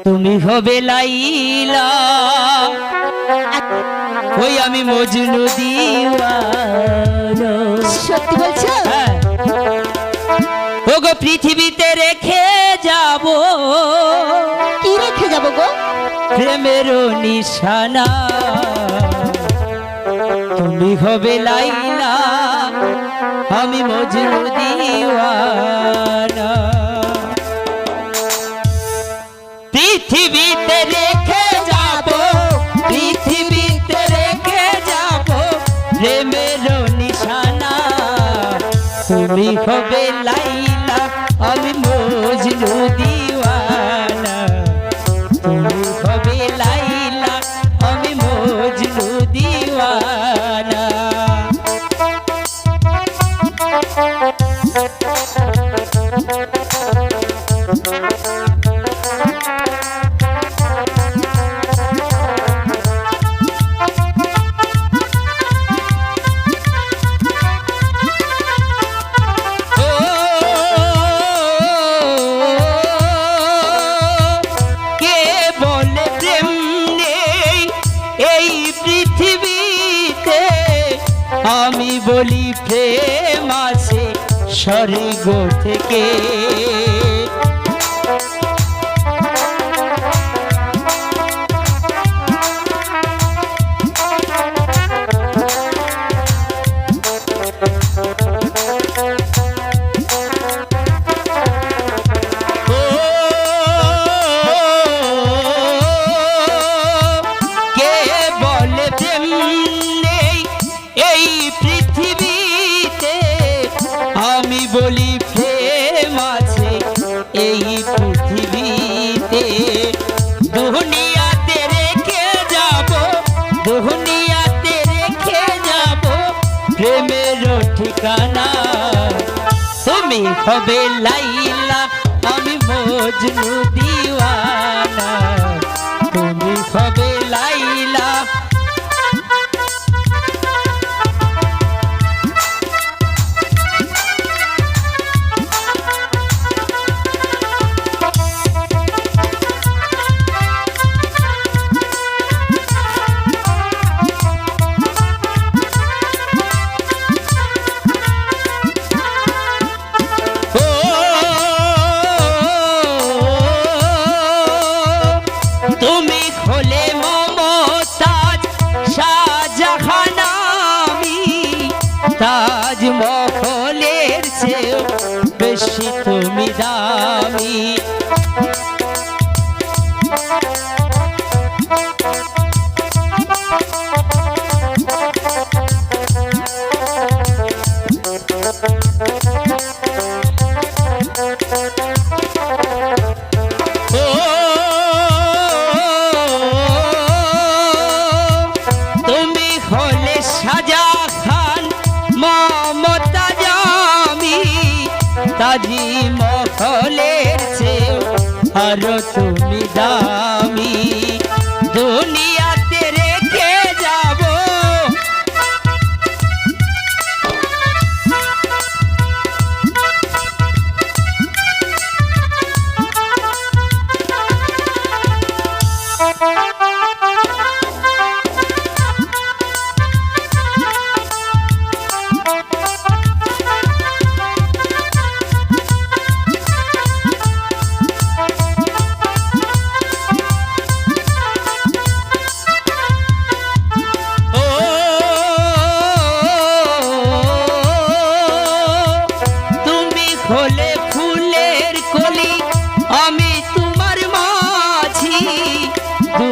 তুমি হবে লাইলা, ওই আমি মজনু দিওয়ানা। সত্যি বলছো? হ্যাঁ। ওগো পৃথিবীতে রেখে যাব, কি রেখে যাব গো? প্রেমের নিশানা। তুমি হবে লাইলা, আমি মজনু দিওয়ানা। পৃথিবীতে রেখে যাব, পৃথিবীতে রেখে যাব প্রেমের নিশানা। তুমি হবে লাইলা, আমি মজনু দিওয়ানা। তুমি হবে লাইলা, আমি মজনু দিওয়ানা। আমি বলি প্রেম আছে স্বর্গ থেকে। আমি বলি প্রেম আছে এই পৃথিবীতে। দুনিয়াতে রেখে যাব, দুনিয়াতে রেখে যাব প্রেমের ঠিকানা। তুমি হবে লাইলা, আমি মজনু দিওয়ানা। তুমি হবে লাইলা। তুমি হলে মমতাজ শাহজাহান, আমি তাজমহলের চেয়েও বেশি তুমি দামি। তাজমহলের চেয়েও আরো তুমি দামি। দুনিয়াতে রেখে যাব, হলে ফুলের কলি আমি তোমার মাঝি। দু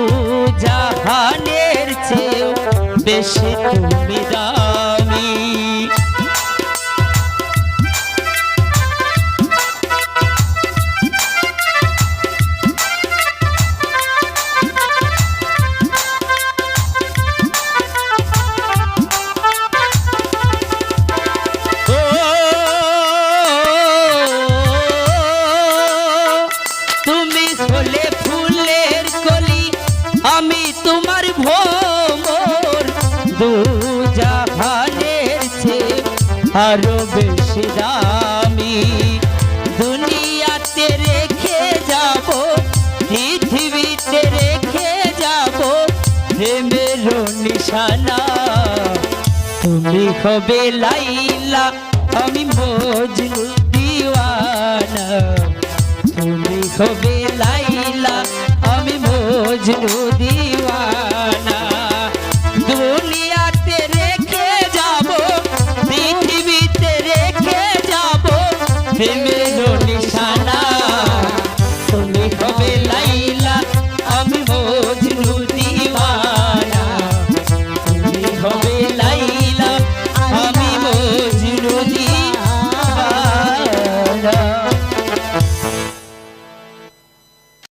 জাহানের চেয়েও বেশি তুমি দামি। হলে ফুলের কলি আমি তোমার ভ্রমর। দু জাহানের চেয়ে আরো বেশি দামি। দুনিয়াতে রেখে যাব পৃথিবী নিশানা তুমি হবে লাইলা আমি মজনু দিওয়ানা তুমি হবে লাইলা আমি মজনু দিওয়ানা